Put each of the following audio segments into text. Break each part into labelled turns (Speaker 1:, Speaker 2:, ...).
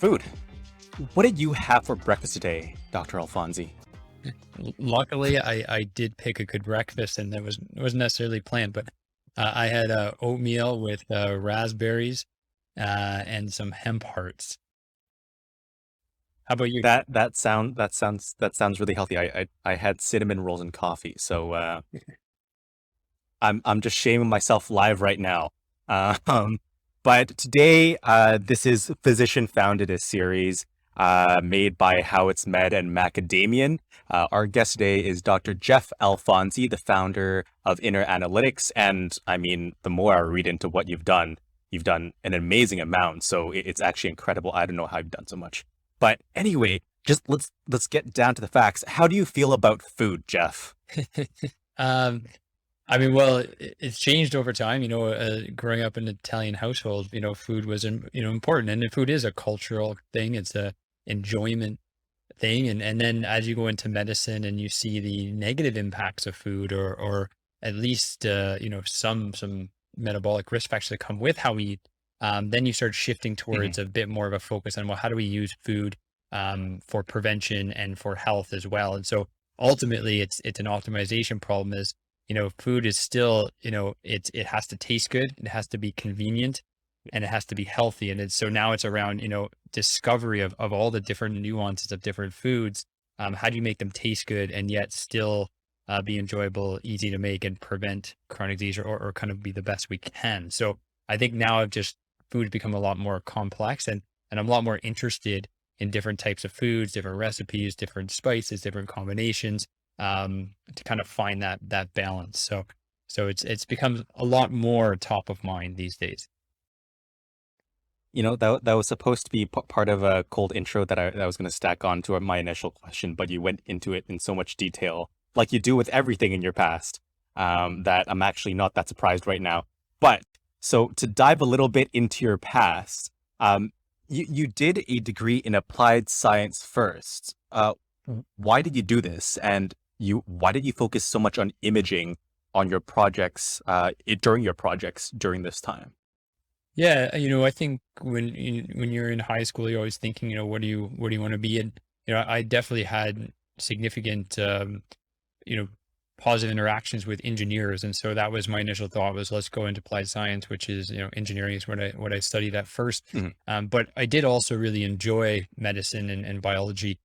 Speaker 1: food. What did you have for breakfast today, Dr. Alfonsi?
Speaker 2: Luckily, I did pick a good breakfast, and that wasn't necessarily planned, but I had oatmeal with raspberries and some hemp hearts. How about you?
Speaker 1: That sounds really healthy. I had cinnamon rolls and coffee, so I'm just shaming myself live right now. Um, but today, this is Physician Founded, a series made by How It's Med and Macadamian. Our guest today is Dr. Jeff Alfonsi, the founder of Inner Analytics. And I mean, the more I read into what you've done an amazing amount. So it's actually incredible. I don't know how you've done so much. But anyway, just let's get down to the facts. How do you feel about food, Jeff?
Speaker 2: Um, I mean, well, it's changed over time. Growing up in an Italian household, food was, important, and food is a cultural thing. It's a enjoyment thing, and then as you go into medicine and you see the negative impacts of food, or at least some metabolic risk factors that come with how we eat, then you start shifting
Speaker 1: Mhm.
Speaker 2: towards a bit more of a focus on, well, how do we use food for prevention and for health as well? And so ultimately, it's an optimization problem. Is food is still, it has to taste good, it has to be convenient, and it has to be healthy. And so now it's around, discovery of all the different nuances of different foods. How do you make them taste good and yet still be enjoyable, easy to make, and prevent chronic disease, or kind of be the best we can? So I think now I've just food's become a lot more complex, and I'm a lot more interested in different types of foods, different recipes, different spices, different combinations, to kind of find that balance. So it's become a lot more top of mind these days.
Speaker 1: That was supposed to be part of a cold intro that I was going to stack on to my initial question, but you went into it in so much detail, like you do with everything in your past, that I'm actually not that surprised right now. But so to dive a little bit into your past, you did a degree in applied science first. Why did you do this, and why did you focus so much on imaging on your projects, during your projects during this time?
Speaker 2: Yeah, I think when you're in high school, you're always thinking, what do you want to be? And I definitely had significant, you know, positive interactions with engineers, and so that was my initial thought, was let's go into applied science, which is, engineering is what I studied at first.
Speaker 1: Mhm.
Speaker 2: But I did also really enjoy medicine and biology,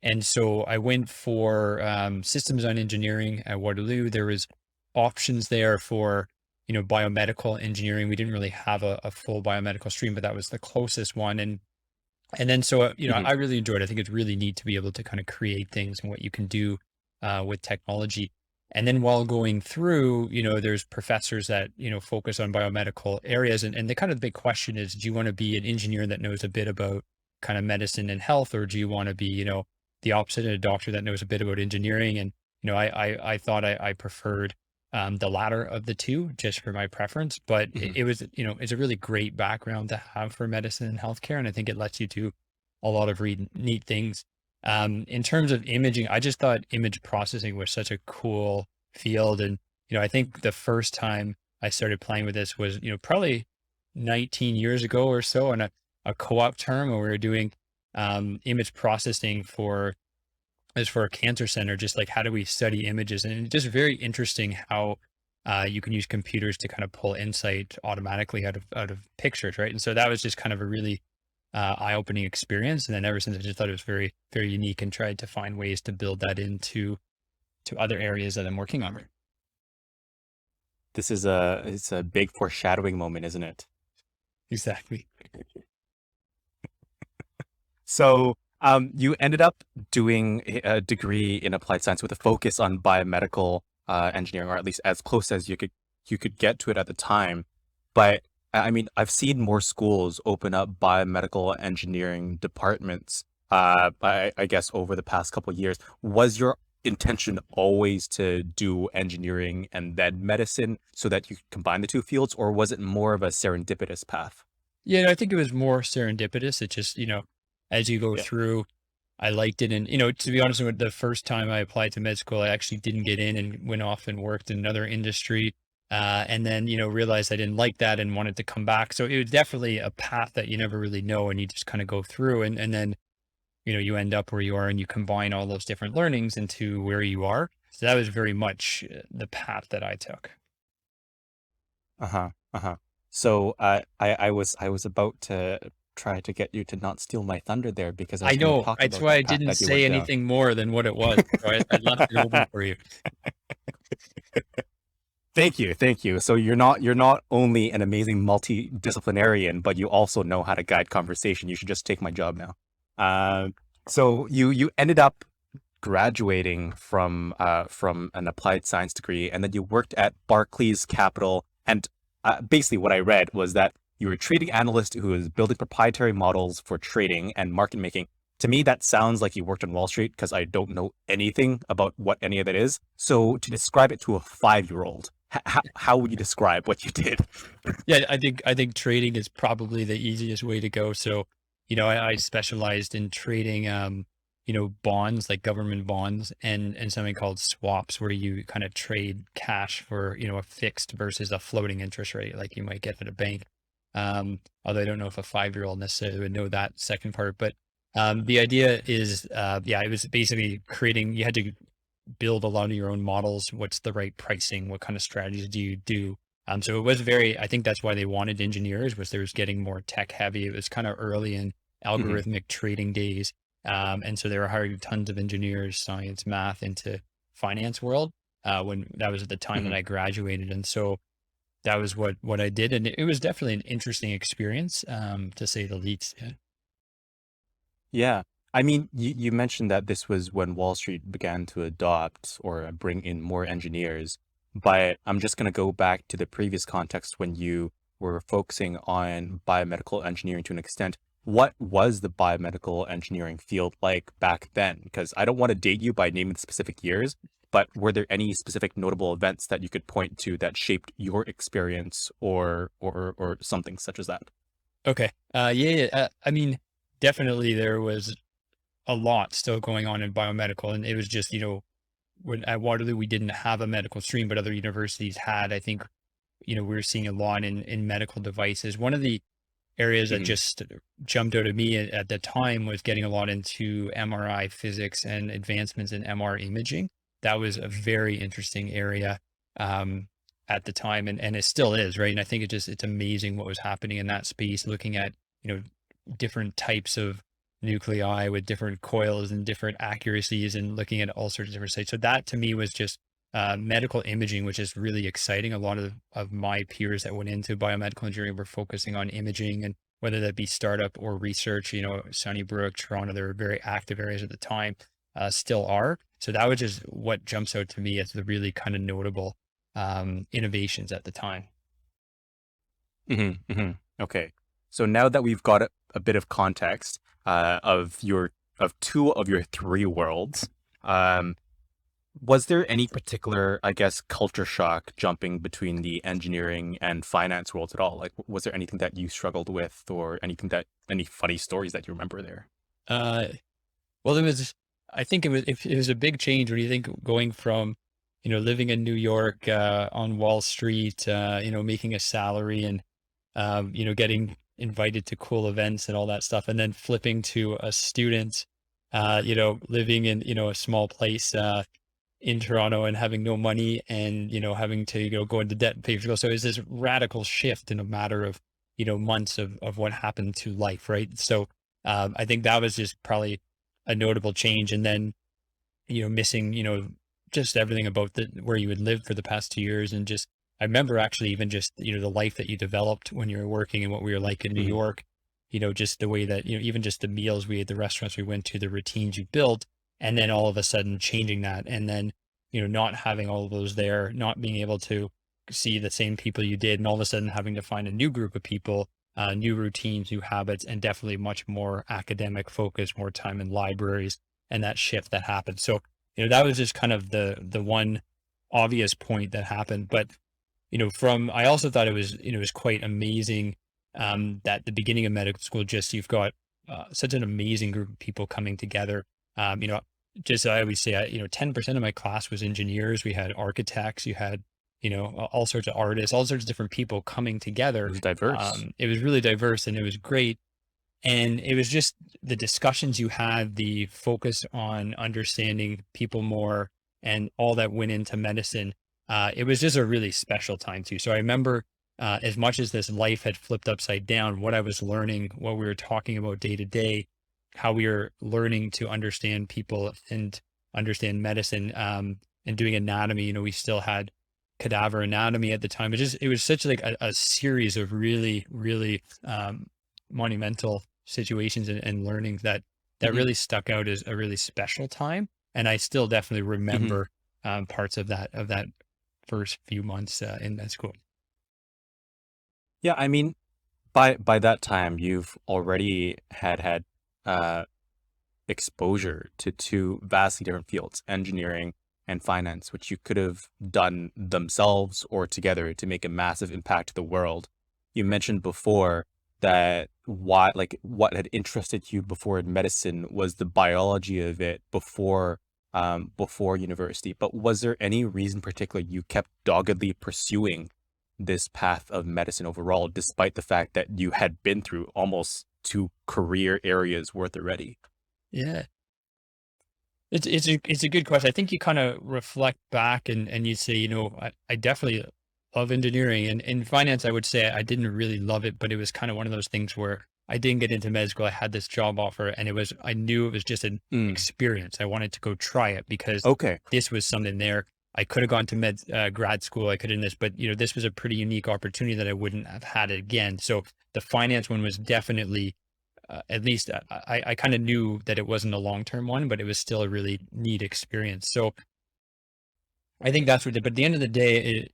Speaker 2: and so I went for systems on engineering at Waterloo. There was options there for, biomedical engineering. We didn't really have a full biomedical stream, but that was the closest one. And then so,
Speaker 1: Mhm.
Speaker 2: I really enjoyed it. I think it's really neat to be able to kind of create things and what you can do with technology. And then while going through, there's professors that, focus on biomedical areas. And the kind of big question is, do you want to be an engineer that knows a bit about kind of medicine and health, or do you want to be, the opposite, a doctor that knows a bit about engineering? And, I thought I preferred the latter of the two, just for my preference. But it,
Speaker 1: Mhm.
Speaker 2: it was, it's a really great background to have for medicine and healthcare. And I think it lets you do a lot of really neat things. In terms of imaging, I just thought image processing was such a cool field. And, I think the first time I started playing with this was, probably 19 years ago or so, on a co-op term where we were doing image processing for a cancer center, just like how do we study images? And it's just very interesting how you can use computers to kind of pull insight automatically out of pictures, right? And so that was just kind of a really eye-opening experience. And then ever since, I just thought it was very, very unique, and tried to find ways to build that into other areas that I'm working on.
Speaker 1: This is it's a big foreshadowing moment, isn't it?
Speaker 2: Exactly.
Speaker 1: So, you ended up doing a degree in applied science with a focus on biomedical engineering, or at least as close as you could get to it at the time. But I mean, I've seen more schools open up biomedical engineering departments. I guess over the past couple of years, was your intention always to do engineering and then medicine so that you could combine the two fields, or was it more of a serendipitous path?
Speaker 2: Yeah, I think it was more serendipitous. It just, as you go
Speaker 1: Yeah.
Speaker 2: through, I liked it. And, to be honest with the first time I applied to med school, I actually didn't get in and went off and worked in another industry. And then, realized I didn't like that and wanted to come back. So it was definitely a path that you never really know, and you just kind of go through, and then, you end up where you are and you combine all those different learnings into where you are. So that was very much the path that I took.
Speaker 1: Uh-huh. Uh-huh. So I was about to try to get you to not steal my thunder there because I
Speaker 2: I
Speaker 1: was going to
Speaker 2: know.
Speaker 1: talk
Speaker 2: That's
Speaker 1: about
Speaker 2: why
Speaker 1: that
Speaker 2: I
Speaker 1: path
Speaker 2: didn't
Speaker 1: that you
Speaker 2: say
Speaker 1: went down.
Speaker 2: anything more than what it was. So I left it open for you.
Speaker 1: Thank you, thank you. So you're not only an amazing multidisciplinarian, but you also know how to guide conversation. You should just take my job now. So you ended up graduating from an applied science degree, and then you worked at Barclays Capital. And basically, what I read was that you were a trading analyst who was building proprietary models for trading and market making. To me, that sounds like you worked on Wall Street because I don't know anything about what any of that is. So to describe it to a 5-year-old, how would you describe what you did?
Speaker 2: Yeah, I think trading is probably the easiest way to go. So, I specialized in trading, bonds, like government bonds, and something called swaps, where you kind of trade cash for, a fixed versus a floating interest rate, like you might get at a bank. Although I don't know if a 5-year-old necessarily would know that second part, but the idea is, yeah, it was basically creating. You had to build a lot of your own models. What's the right pricing? What kind of strategies do you do? So it was very, I think that's why they wanted engineers, was there was getting more tech heavy. It was kind of early in
Speaker 1: Mhm,
Speaker 2: algorithmic trading days. And so they were hiring tons of engineers, science, math into finance world, when that was at the time that
Speaker 1: mhm.
Speaker 2: I graduated. And so that was what I did. And it was definitely an interesting experience, to say the least. Yeah.
Speaker 1: Yeah. I mean, you mentioned that this was when Wall Street began to adopt or bring in more engineers, but I'm just going to go back to the previous context when you were focusing on biomedical engineering to an extent. What was the biomedical engineering field like back then? Because I don't want to date you by naming the specific years, but were there any specific notable events that you could point to that shaped your experience or something such as that?
Speaker 2: Okay. Yeah, yeah. I mean, definitely there was a lot still going on in biomedical, and it was just, when at Waterloo we didn't have a medical stream, but other universities had. I think, we were seeing a lot in medical devices. One of the areas that
Speaker 1: Hmm.
Speaker 2: just jumped out at me at the time was getting a lot into MRI physics and advancements in MR imaging. That was a very interesting area, um, at the time, and it still is, right? And I think it's amazing what was happening in that space, looking at, different types of nuclei with different coils and different accuracies, and looking at all sorts of different sites. So that to me was just medical imaging, which is really exciting. A lot of my peers that went into biomedical engineering were focusing on imaging, and whether that be startup or research, Sunnybrook, Toronto, they were very active areas at the time, still are. So that was just what jumps out to me as the really kind of notable innovations at the time.
Speaker 1: Hmm. Hmm. Okay. So now that we've got a bit of context of two of your three worlds, um, was there any particular, I guess, culture shock jumping between the engineering and finance worlds at all? Like, was there anything that you struggled with, or any funny stories that you remember there?
Speaker 2: Uh, well, I think it was a big change when you think going from, living in New York, on Wall Street, making a salary, and getting invited to cool events and all that stuff, and then flipping to a student, living in, a small place, in Toronto, and having no money, and, having to, go into debt and pay for school. So it's this radical shift in a matter of, months of what happened to life. Right. So, I think that was just probably a notable change. And then, missing, just everything about where you had lived for the past 2 years. And just, I remember actually even just, the life that you developed when you were working, and what we were like in New
Speaker 1: Hmm.
Speaker 2: York, just the way that, even just the meals we ate, the restaurants we went to, the routines you built, and then all of a sudden changing that. And then, not having all of those there, not being able to see the same people you did, and all of a sudden having to find a new group of people, new routines, new habits, and definitely much more academic focus, more time in libraries, and that shift that happened. So, that was just kind of the one obvious point that happened. But, from I also thought it was quite amazing, that the beginning of medical school, just you've got such an amazing group of people coming together. Just I always say, 10% of my class was engineers. We had architects, you had, all sorts of artists, all sorts of different people coming
Speaker 1: It
Speaker 2: together.
Speaker 1: was diverse.
Speaker 2: It was really diverse and it was great. And it was just the discussions you had, the focus on understanding people more and all that went into medicine. It was just a really special time too. So I remember as much as this life had flipped upside down, what I was learning, what we were talking about day to day, how we were learning to understand people and understand medicine, and doing anatomy. We still had cadaver anatomy at the time. It was such like a series of really, really monumental situations and learnings that
Speaker 1: Hmm.
Speaker 2: really stuck out as a really special time. And I still definitely
Speaker 1: Hmm.
Speaker 2: remember parts of that first few months in that school.
Speaker 1: Yeah, I mean, by that time, you've already had uh, exposure to two vastly different fields, engineering and finance, which you could have done themselves or together to make a massive impact to the world. You mentioned before that what had interested you before in medicine was the biology of it before university. But was there any reason particular you kept doggedly pursuing this path of medicine overall, despite the fact that you had been through almost two career areas worth already?
Speaker 2: Yeah. It's a good question. I think you kind of reflect back and you say, I definitely love engineering and in finance. I would say I didn't really love it, but it was kind of one of those things where I didn't get into med school. I had this job offer and I knew it was just an
Speaker 1: Mm,
Speaker 2: experience. I wanted to go try it because
Speaker 1: okay.
Speaker 2: this was something there. I could have gone to grad school. I could have done this, but this was a pretty unique opportunity that I wouldn't have had it again. So the finance one was definitely at least I kind of knew that it wasn't a long-term one, but it was still a really neat experience. So I think that's what did. But at the end of the day,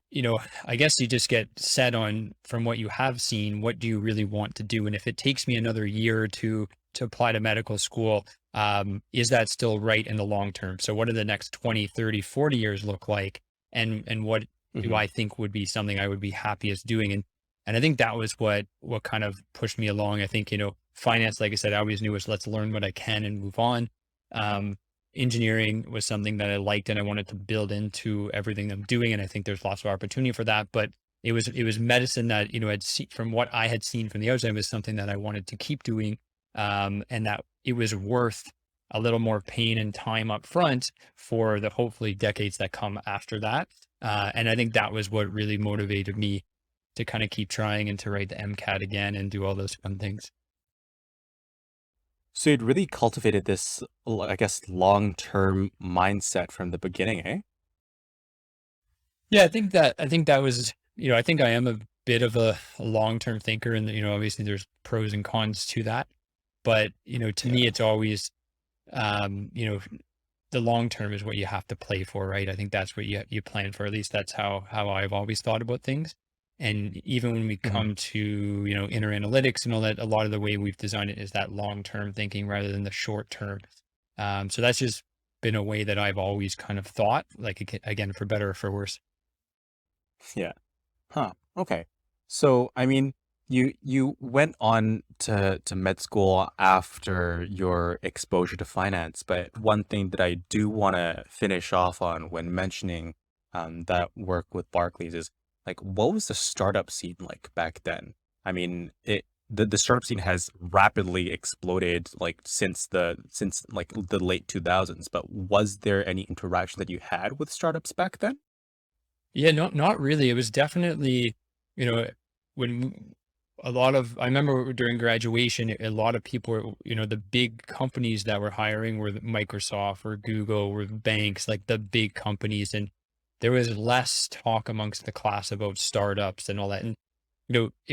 Speaker 2: I guess you just get set on from what you have seen, what do you really want to do? And if it takes me another year or two to apply to medical school, is that still right in the long term? So what do the next 20, 30, 40 years look like? And what do
Speaker 1: Mhm.
Speaker 2: I think would be something I would be happiest doing? And I think that was what kind of pushed me along. I think, finance, like I said, I always knew was let's learn what I can and move on. Um, Engineering was something that I liked and I wanted to build into everything I'm doing. And I think there's lots of opportunity for that. But it was medicine that, had seen from what I had seen from the outside was something that I wanted to keep doing. And that it was worth a little more pain and time up front for the hopefully decades that come after that. And I think that was what really motivated me to kind of keep trying and to write the MCAT again and do all those fun things.
Speaker 1: So you'd really cultivated this, I guess, long-term mindset from the beginning, eh?
Speaker 2: Yeah, I think that was, I think I am a bit of a long-term thinker and obviously there's pros and cons to that. But, to me
Speaker 1: Yeah.
Speaker 2: it's always um, you know, the long term is what you have to play for, right? I think that's what you plan for. At least that's how I've always thought about things. And even when we
Speaker 1: Mhm.
Speaker 2: come to, inner analytics and all that, a lot of the way we've designed it is that long-term thinking rather than the short term. So that's just been a way that I've always kind of thought, like again, for better or for worse.
Speaker 1: Yeah. Huh. Okay. So, I mean, you went on to med school after your exposure to finance, but one thing that I do want to finish off on when mentioning that work with Barclays is like, what was the startup scene like back then? I mean, the startup scene has rapidly exploded like since like the late 2000s, but was there any interaction that you had with startups back then?
Speaker 2: Yeah, not really. It was definitely, you know, when I remember during graduation, a lot of people were, the big companies that were hiring were Microsoft or Google or banks, like the big companies. And there was less talk amongst the class about startups and all that. And,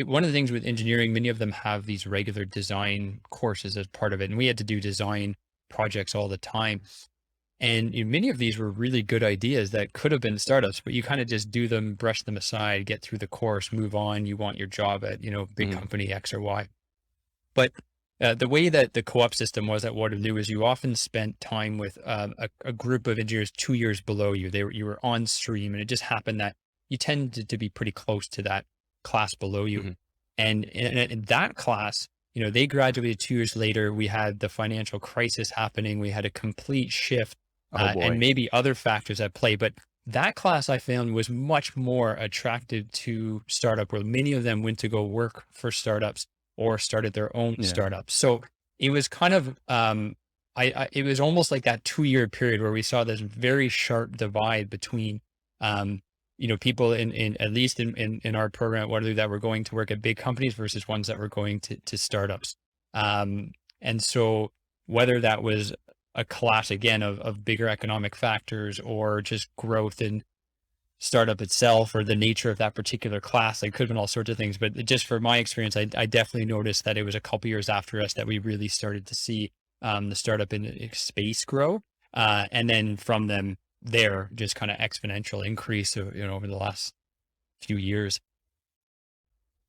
Speaker 2: one of the things with engineering, many of them have these regular design courses as part of it. And we had to do design projects all the time. And many of these were really good ideas that could have been startups, but you kind of just do them, brush them aside, get through the course, move on. You want your job at, big
Speaker 1: Hmm.
Speaker 2: company X or Y. But the way that the co-op system was at Waterloo is you often spent time with a group of engineers 2 years below you. You were on stream, and it just happened that you tended to be pretty close to that class below you.
Speaker 1: Hmm.
Speaker 2: And in that class, they graduated 2 years later. We had the financial crisis happening. We had a complete shift,
Speaker 1: Oh
Speaker 2: and
Speaker 1: boy.
Speaker 2: maybe other factors at play. But that class I found was much more attractive to startup, where many of them went to go work for startups or started their own
Speaker 1: Yeah.
Speaker 2: startups. So it was kind of, it was almost like that 2 year period where we saw this very sharp divide between, um, people in at least in our program, whether that were going to work at big companies versus ones that were going to startups. And so whether that was a clash again of bigger economic factors or just growth in startup itself or the nature of that particular class. It could have been all sorts of things, but just for my experience, I definitely noticed that it was a couple years after us that we really started to see the startup in space grow. And then from them there, just kind of exponential increase over the last few years.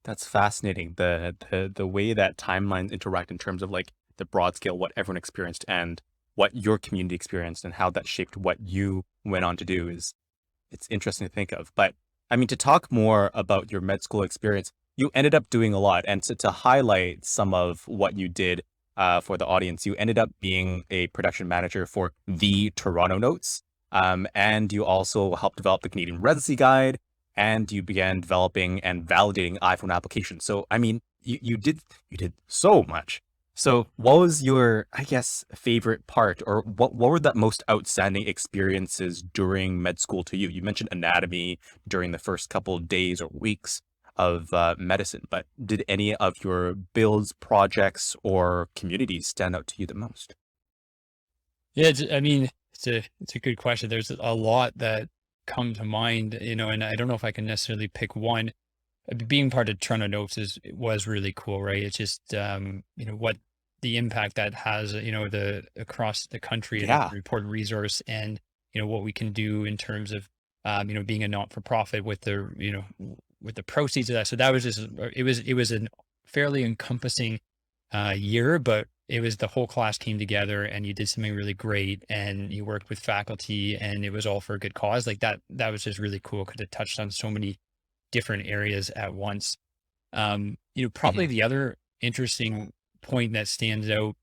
Speaker 1: That's fascinating. The way that timelines interact in terms of like the broad scale, what everyone experienced and what your community experienced and how that shaped what you went on to do is it's interesting to think of. But I mean, to talk more about your med school experience, you ended up doing a lot. And to highlight some of what you did for the audience, you ended up being a production manager for the Toronto Notes. And you also helped develop the Canadian Residency Guide, and you began developing and validating iPhone applications. So, I mean, you did so much. So what was your, I guess, favorite part, or what were the most outstanding experiences during med school to you? You mentioned anatomy during the first couple of days or weeks of medicine, but did any of your builds, projects, or communities stand out to you the most?
Speaker 2: Yeah, I mean, it's a good question. There's a lot that come to mind, and I don't know if I can necessarily pick one. Being part of Toronto Notes was really cool, right? It's just what the impact that has, the across the country, and it's
Speaker 1: Yeah.
Speaker 2: an important resource, and what we can do in terms of being a not for profit with the with the proceeds of that. So that was just it was a fairly encompassing year, but it was the whole class came together and you did something really great and you worked with faculty and it was all for a good cause. Like that was just really cool because it touched on so many different areas at once. Probably
Speaker 1: Mhm.
Speaker 2: the other interesting point that stands out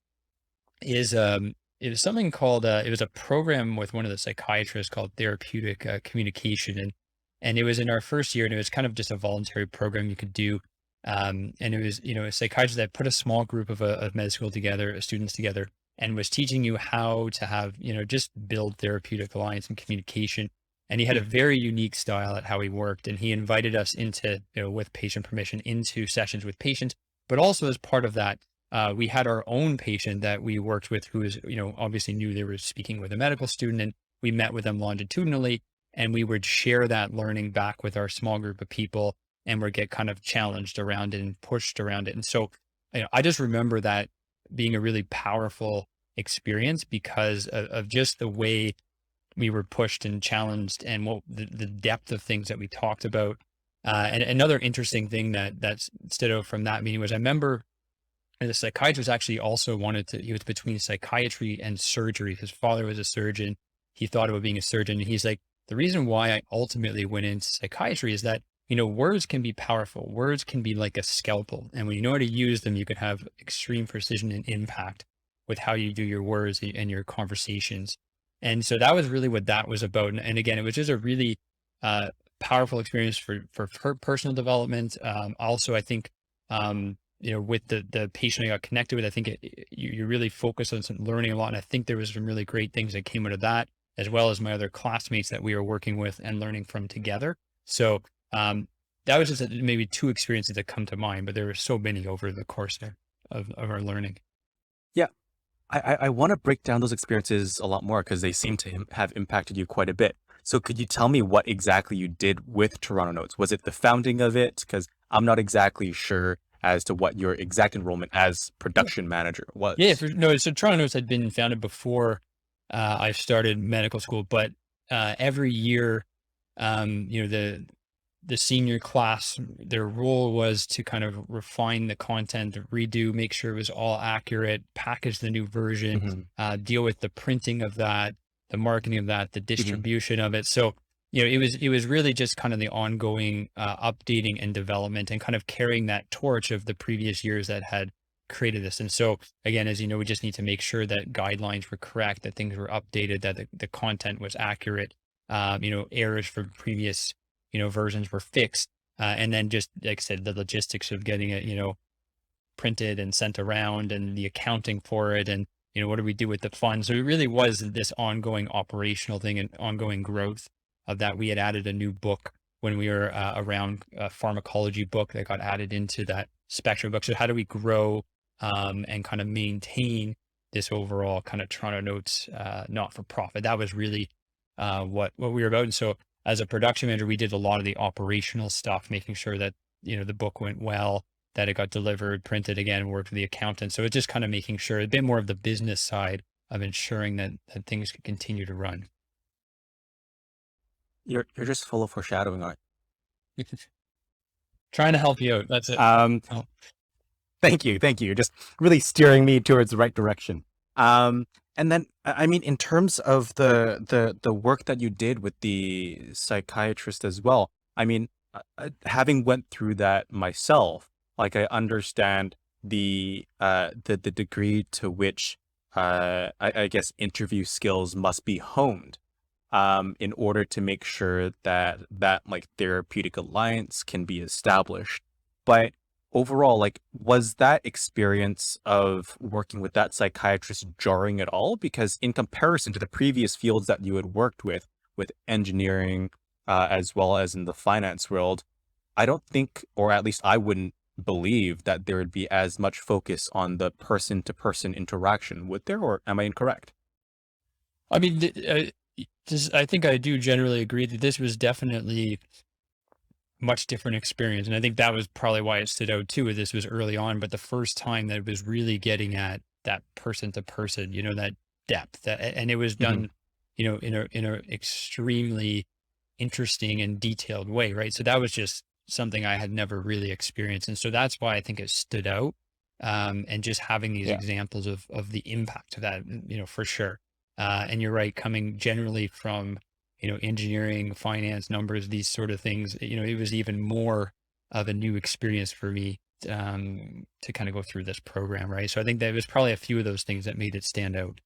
Speaker 2: is it was something called it was a program with one of the psychiatrists called therapeutic communication, and it was in our first year, and it was kind of just a voluntary program you could do. And it was a psychiatrist that put a small group of med school together, students together, and was teaching you how to have just build therapeutic alliance and communication. And he had a very unique style at how he worked, and he invited us into with patient permission into sessions with patients, but also as part of that we had our own patient that we worked with who was, obviously knew they were speaking with a medical student, and we met with them longitudinally, and we would share that learning back with our small group of people, and would get kind of challenged around it and pushed around it. And so, I just remember that being a really powerful experience because of just the way we were pushed and challenged and what the depth of things that we talked about. And another interesting thing that stood out from that meeting was I remember and the psychiatrist actually also he was between psychiatry and surgery. His father was a surgeon. He thought about being a surgeon. And he's like, the reason why I ultimately went into psychiatry is that, words can be powerful. Words can be like a scalpel. And when you know how to use them, you can have extreme precision and impact with how you do your words and your conversations. And so that was really what that was about. And again, it was just a really uh, powerful experience for personal development. Also, I think, with the patient I got connected with, I think you really focus on some learning a lot. And I think there was some really great things that came out of that, as well as my other classmates that we were working with and learning from together. So that was just maybe two experiences that come to mind, but there were so many over the course of our learning.
Speaker 1: Yeah. I want to break down those experiences a lot more because they seem to have impacted you quite a bit. So could you tell me what exactly you did with Toronto Notes? Was it the founding of it? Because I'm not exactly sure as to what your exact enrollment as
Speaker 2: Yeah,
Speaker 1: production manager
Speaker 2: yeah.
Speaker 1: was.
Speaker 2: No, so Toronto Notes had been founded before I started medical school, but every year, the senior class, their role was to kind of refine the content, redo, make sure it was all accurate, package the new version,
Speaker 1: Hmm.
Speaker 2: deal with the printing of that, the marketing of that, the
Speaker 1: Hmm.
Speaker 2: distribution of it. So, it was really just kind of the ongoing updating and development and kind of carrying that torch of the previous years that had created this. And so again, as you know, we just need to make sure that guidelines were correct, that things were updated, that the content was accurate. errors from previous, versions were fixed. And then just like I said, the logistics of getting it, printed and sent around and the accounting for it. And, what do we do with the funds? So it really was this ongoing operational thing and ongoing growth of that. We had added a new book when we were around a pharmacology book that got added into that spectrum book. So how do we grow and kind of maintain this overall kind of Toronto Notes not for profit? That was really what we were about. And so as a production manager, we did a lot of the operational stuff, making sure that, the book went well, that it got delivered, printed again, worked with the accountant. So it's just kind of making sure a bit more of the business side of ensuring that things could continue to run.
Speaker 1: You're just full of foreshadowing, Art.
Speaker 2: Trying to help you out. That's it.
Speaker 1: Um,
Speaker 2: Oh.
Speaker 1: Thank you. Thank you. You're just really steering me towards the right direction. And then, I mean, in terms of the work that you did with the psychiatrist as well, I mean, having went through that myself, like I understand the degree to which I guess interview skills must be honed in order to make sure that like therapeutic alliance can be established. But overall, like, was that experience of working with that psychiatrist jarring at all? Because in comparison to the previous fields that you had worked with engineering, as well as in the finance world, I don't think, or at least I wouldn't believe that there would be as much focus on the person to person interaction. Would there, or am I incorrect?
Speaker 2: I mean, I think I do generally agree that this was definitely much different experience. And I think that was probably why it stood out too. This was early on, but the first time that it was really getting at that person to person, that depth, and it was
Speaker 1: Hmm.
Speaker 2: done, in a extremely interesting and detailed way, right? So that was just something I had never really experienced, and so that's why I think it stood out. And just having these
Speaker 1: Yeah.
Speaker 2: examples of the impact of that, for sure. And you're right, coming generally from engineering, finance, numbers, these sort of things, it was even more of a new experience for me to kind of go through this program, right? So I think there was probably a few of those things that made it stand out.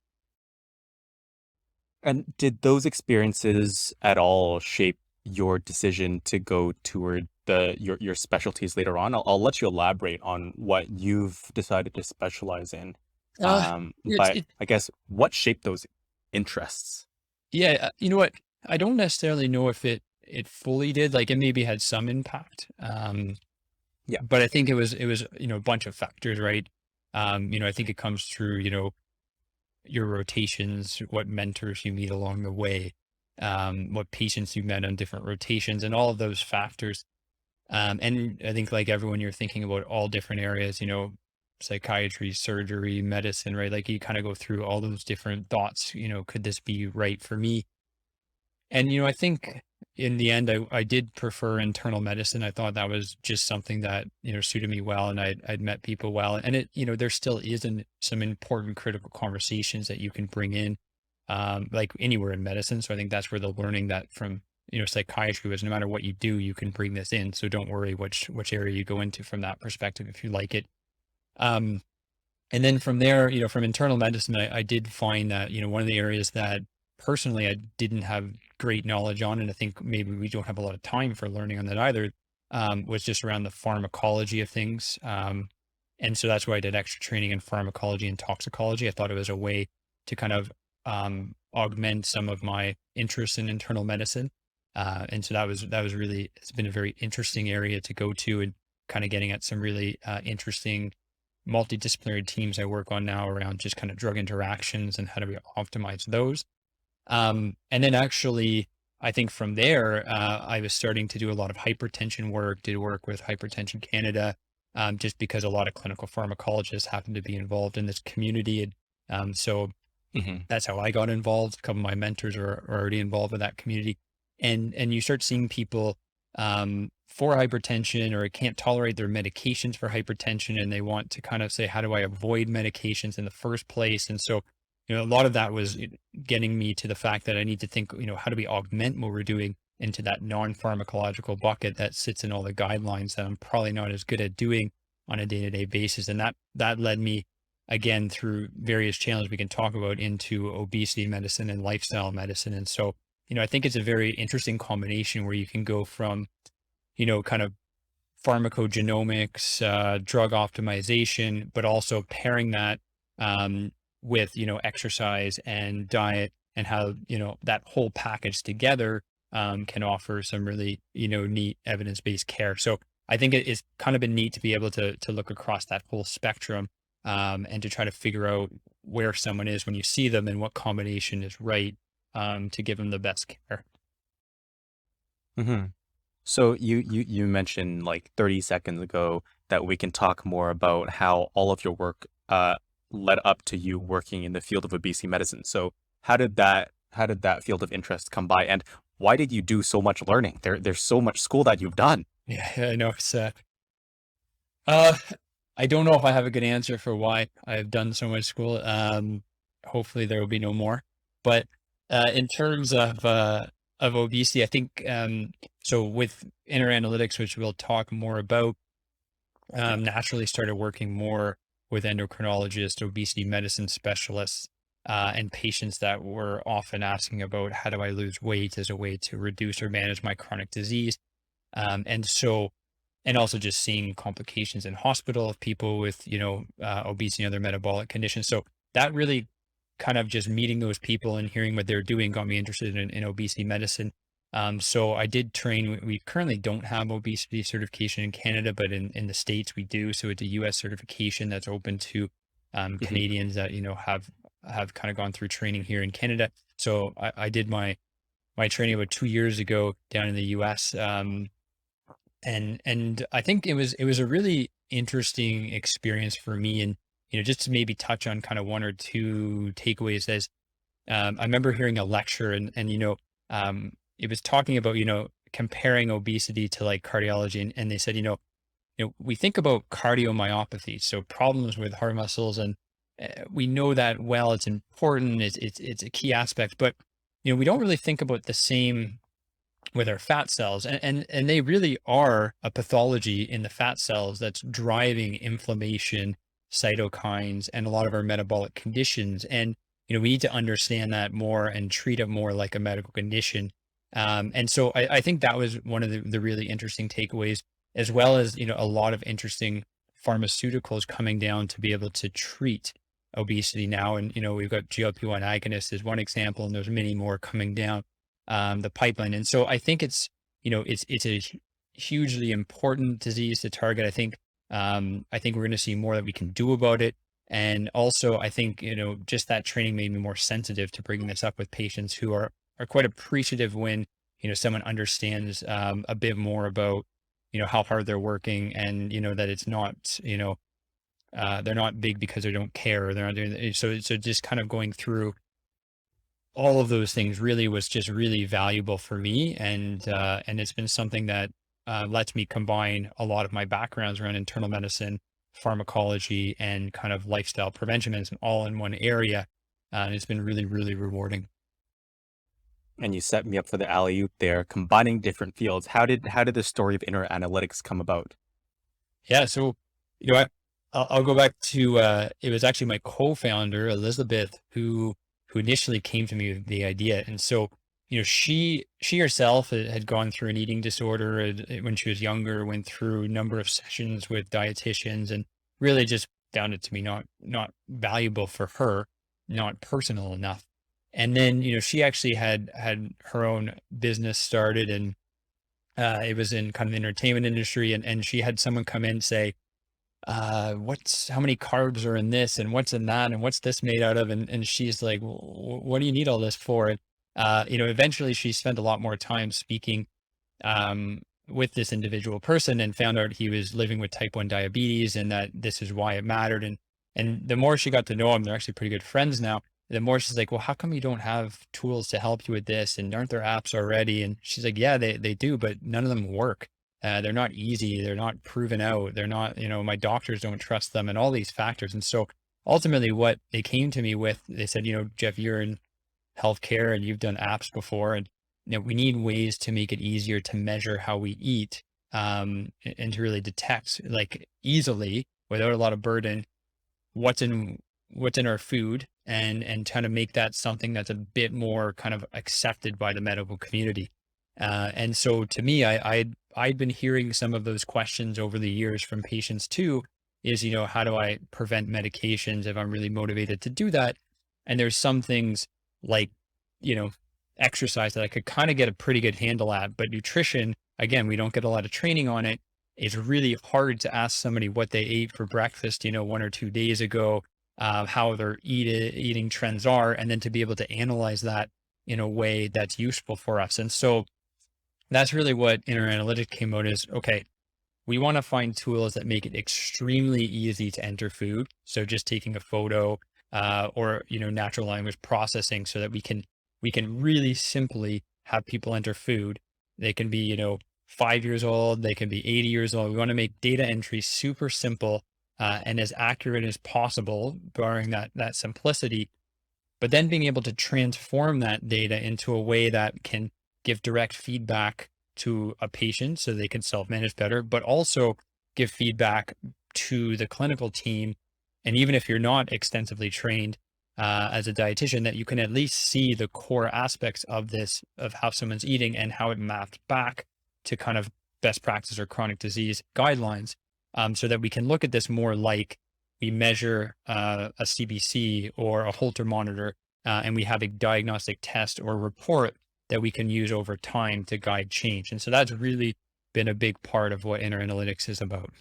Speaker 1: And did those experiences at all shape your decision to go toward your specialties later on? I'll let you elaborate on what you've decided to specialize in.
Speaker 2: Uh, it's
Speaker 1: But
Speaker 2: it,
Speaker 1: I guess what shaped those interests?
Speaker 2: yeah, you know what? I don't necessarily know if it fully did. Like it maybe had some impact,
Speaker 1: Yeah.
Speaker 2: but I think it was a bunch of factors, right? I think it comes through your rotations, what mentors you meet along the way, what patients you met on different rotations, and all of those factors. And I think like everyone, you're thinking about all different areas, psychiatry, surgery, medicine, right? Like you kind of go through all those different thoughts, could this be right for me? And, I think in the end, I did prefer internal medicine. I thought that was just something that, suited me well and I'd met people well. And it, there still is some important critical conversations that you can bring in, like anywhere in medicine. So I think that's where the learning that from, psychiatry was no matter what you do, you can bring this in. So don't worry which area you go into from that perspective, if you like it. Um, and then from there, from internal medicine, I did find that, one of the areas that personally I didn't have great knowledge on, and I think maybe we don't have a lot of time for learning on that either, was just around the pharmacology of things. And so that's why I did extra training in pharmacology and toxicology. I thought it was a way to kind of augment some of my interest in internal medicine. And so that was really, it's been a very interesting area to go to and kind of getting at some really interesting multidisciplinary teams I work on now around just kind of drug interactions and how do we optimize those. And then actually, I think from there, I was starting to do a lot of hypertension work, did work with Hypertension Canada, just because a lot of clinical pharmacologists happen to be involved in this community. And so
Speaker 1: Hmm.
Speaker 2: that's how I got involved. A couple of my mentors are already involved with that community. And you start seeing people for hypertension or can't tolerate their medications for hypertension and they want to kind of say, how do I avoid medications in the first place? And so, a lot of that was getting me to the fact that I need to think, how do we augment what we're doing into that non-pharmacological bucket that sits in all the guidelines that I'm probably not as good at doing on a day-to-day basis. And that led me again through various channels we can talk about into obesity medicine and lifestyle medicine. And so I think it's a very interesting combination where you can go from, kind of pharmacogenomics, drug optimization, but also pairing that with, exercise and diet, and how, that whole package together can offer some really, neat evidence-based care. So I think it's kind of been neat to be able to look across that whole spectrum, and to try to figure out where someone is when you see them and what combination is right, to give them the best care.
Speaker 1: Hmm. So you mentioned like 30 seconds ago that we can talk more about how all of your work led up to you working in the field of obesity medicine. So how did that field of interest come by, and why did you do so much learning? There's so much school that you've done.
Speaker 2: Yeah, I know. Uh, I don't know if I have a good answer for why I've done so much school. Hopefully there will be no more. But in terms of obesity, I think so with inner analytics, which we'll talk more about, naturally started working more with endocrinologists, obesity medicine specialists, and patients that were often asking about how do I lose weight as a way to reduce or manage my chronic disease. And also just seeing complications in hospital of people with, obesity and other metabolic conditions. So that really kind of just meeting those people and hearing what they're doing got me interested in obesity medicine. So I did train. We currently don't have obesity certification in Canada, but in the States we do. So it's a US certification that's open to
Speaker 1: Hmm.
Speaker 2: Canadians that, have kind of gone through training here in Canada. So I did my training about 2 years ago down in the US. And I think it was a really interesting experience for me. And, just to maybe touch on kind of one or two takeaways as I remember hearing a lecture, and it was talking about, comparing obesity to like cardiology. And they said, we think about cardiomyopathy, so problems with heart muscles, and we know that, well, it's important, it's a key aspect, but we don't really think about the same with our fat cells, and they really are a pathology in the fat cells that's driving inflammation, cytokines, and a lot of our metabolic conditions. And we need to understand that more and treat it more like a medical condition. And so I think that was one of the really interesting takeaways, as well as a lot of interesting pharmaceuticals coming down to be able to treat obesity now. And we've got GLP-1 agonists as one example, and there's many more coming down the pipeline. And so I think it's a hugely important disease to target. I think we're going to see more that we can do about it. And also, I think just that training made me more sensitive to bringing this up with patients who are quite appreciative when someone understands a bit more about how hard they're working, and that it's not they're not big because they don't care, or they're not doing so just kind of going through all of those things really was just really valuable for me. And it's been something that lets me combine a lot of my backgrounds around internal medicine, pharmacology, and kind of lifestyle prevention medicine all in one area. And it's been really, really rewarding.
Speaker 1: And you set me up for the alley-oop there, combining different fields. How did the story of inner analytics come about?
Speaker 2: Yeah. So, I'll go back to, it was actually my co-founder, Elizabeth, who initially came to me with the idea. And so, she herself had gone through an eating disorder when she was younger, went through a number of sessions with dietitians, and really just found it to be not valuable for her, not personal enough. And then, she actually had her own business started, and it was in kind of the entertainment industry. And she had someone come in and say, how many carbs are in this, and what's in that, and what's this made out of? And she's like, what do you need all this for? And, eventually she spent a lot more time speaking, with this individual person, and found out he was living with type 1 diabetes, and that this is why it mattered. And the more she got to know him, they're actually pretty good friends now. The more she's like, well, how come you don't have tools to help you with this? And aren't there apps already? And she's like, yeah, they do, but none of them work. They're not easy. They're not proven out. They're not, my doctors don't trust them, and all these factors. And so ultimately what they came to me with, they said, Jeff, you're in healthcare and you've done apps before, and we need ways to make it easier to measure how we eat, and to really detect, like, easily, without a lot of burden, what's in what's in our food and kind of make that something that's a bit more kind of accepted by the medical community. And so to me, I'd been hearing some of those questions over the years from patients too, is, how do I prevent medications if I'm really motivated to do that? And there's some things like, you know, exercise that I could kind of get a pretty good handle at, but nutrition, again, we don't get a lot of training on it. It's really hard to ask somebody what they ate for breakfast, 1 or 2 days ago, how their eating trends are, and then to be able to analyze that in a way that's useful for us. And so that's really what Inner Analytics came out is, okay, we want to find tools that make it extremely easy to enter food. So just taking a photo or natural language processing so that we can really simply have people enter food. They can be 5 years old, they can be 80 years old. We want to make data entry super simple and as accurate as possible, barring that simplicity. But then being able to transform that data into a way that can give direct feedback to a patient so they can self-manage better, but also give feedback to the clinical team. And even if you're not extensively trained as a dietitian, that you can at least see the core aspects of this, of how someone's eating and how it mapped back to kind of best practice or chronic disease guidelines, so that we can look at this more like we measure a CBC or a Holter monitor, and we have a diagnostic test or report that we can use over time to guide change. And so that's really been a big part of what Inner Analytics is about.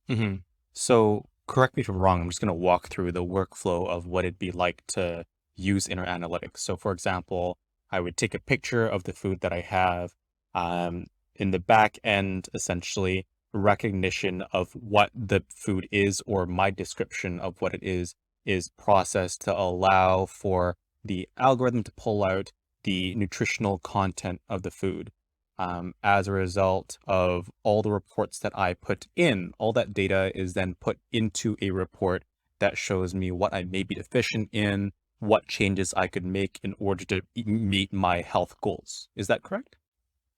Speaker 1: Hmm. So correct me if I'm wrong. I'm just going to walk through the workflow of what it'd be like to use Inner Analytics. So for example, I would take a picture of the food that I have. In the back end, essentially recognition of what the food is or my description of what it is processed to allow for the algorithm to pull out the nutritional content of the food. As a result of all the reports that I put in, all that data is then put into a report that shows me what I may be deficient in, what changes I could make in order to meet my health goals. Is that correct?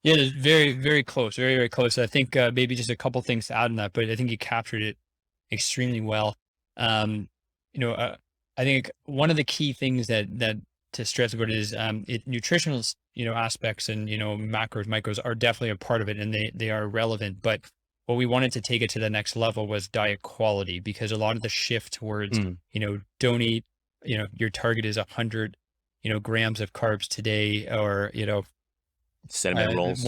Speaker 2: Yeah, it's very, very close, very, very close. I think maybe just a couple things to add on that, but I think you captured it extremely well. Um, you know, uh, I think one of the key things that to stress about is nutritional, aspects and macros, micros are definitely a part of it, and they are relevant. But what we wanted to take it to the next level was diet quality, because a lot of the shift towards
Speaker 1: Mm.
Speaker 2: don't eat, your target is 100 grams of carbs today, or
Speaker 1: Cinnamon rolls.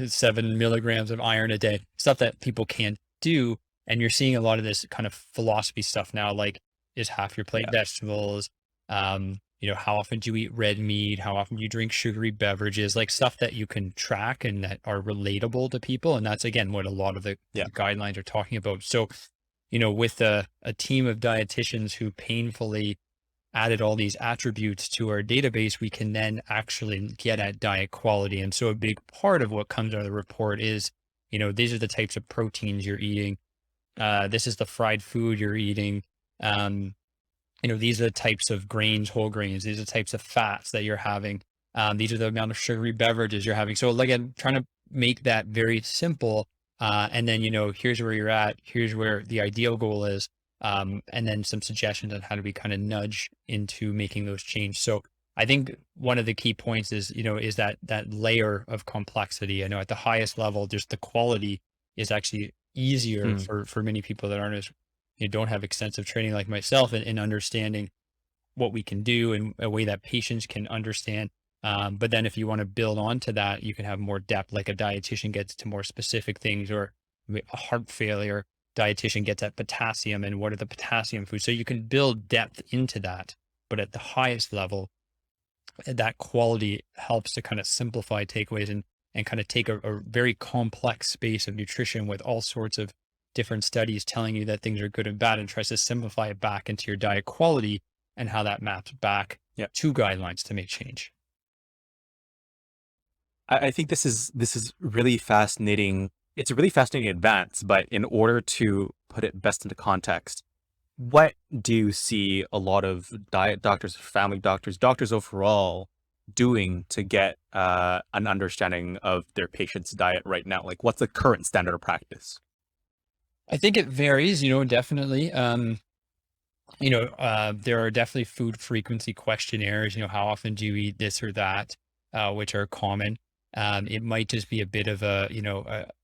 Speaker 2: 7 milligrams of iron a day, stuff that people can't do. And you're seeing a lot of this kind of philosophy stuff now, like is half your plate
Speaker 1: Yeah.
Speaker 2: vegetables? How often do you eat red meat? How often do you drink sugary beverages? Like stuff that you can track and that are relatable to people. And that's again what a lot of the
Speaker 1: Yeah.
Speaker 2: guidelines are talking about. So, with a team of dietitians who painfully added all these attributes to our database, we can then actually get at diet quality. And so a big part of what comes out of the report is, these are the types of proteins you're eating. This is the fried food you're eating. Um, these are the types of grains, whole grains. These are the types of fats that you're having. These are the amount of sugary beverages you're having. So like I'm trying to make that very simple. And then, here's where you're at. Here's where the ideal goal is. And then some suggestions on how do we kind of nudge into making those change. So I think one of the key points is, is that layer of complexity. I know at the highest level, just the quality is actually easier
Speaker 1: Mm.
Speaker 2: for many people that aren't as, don't have extensive training like myself in understanding what we can do in a way that patients can understand. But then if you want to build onto that, you can have more depth, like a dietitian gets to more specific things, or a heart failure dietitian gets at potassium and what are the potassium foods. So you can build depth into that. But at the highest level, that quality helps to kind of simplify takeaways and kind of take a very complex space of nutrition with all sorts of different studies telling you that things are good and bad, and tries to simplify it back into your diet quality and how that maps back
Speaker 1: Yeah.
Speaker 2: to guidelines to make change.
Speaker 1: I think this is really fascinating. It's a really fascinating advance, but in order to put it best into context, what do you see a lot of diet doctors, family doctors, doctors overall doing to get an understanding of their patient's diet right now? Like, what's the current standard of practice?
Speaker 2: I think it varies, definitely. There are definitely food frequency questionnaires. How often do you eat this or that, which are common. It might just be a bit of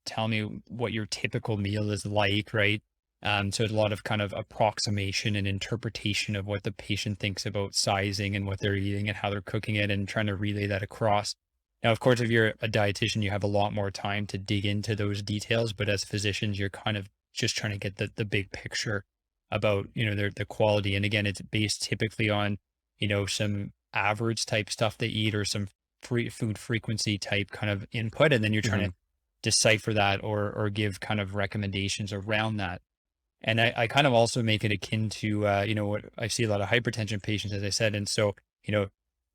Speaker 2: tell me what your typical meal is like, right? So it's a lot of kind of approximation and interpretation of what the patient thinks about sizing and what they're eating and how they're cooking it and trying to relay that across. Now, of course, if you're a dietitian, you have a lot more time to dig into those details, but as physicians, you're kind of just trying to get the big picture about the quality. And again, it's based typically on some average type stuff they eat or some free food frequency type kind of input, and then you're trying
Speaker 1: Hmm.
Speaker 2: to decipher that or give kind of recommendations around that. And I kind of also make it akin to what I see a lot of hypertension patients, as I said. And so you know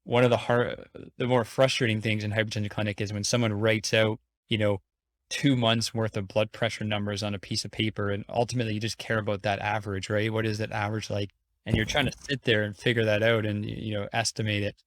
Speaker 2: one of the more frustrating things in hypertension clinic is when someone writes out you know 2 months worth of blood pressure numbers on a piece of paper, and ultimately you just care about that average, right? What is that average like? And you're trying to sit there and figure that out and estimate it.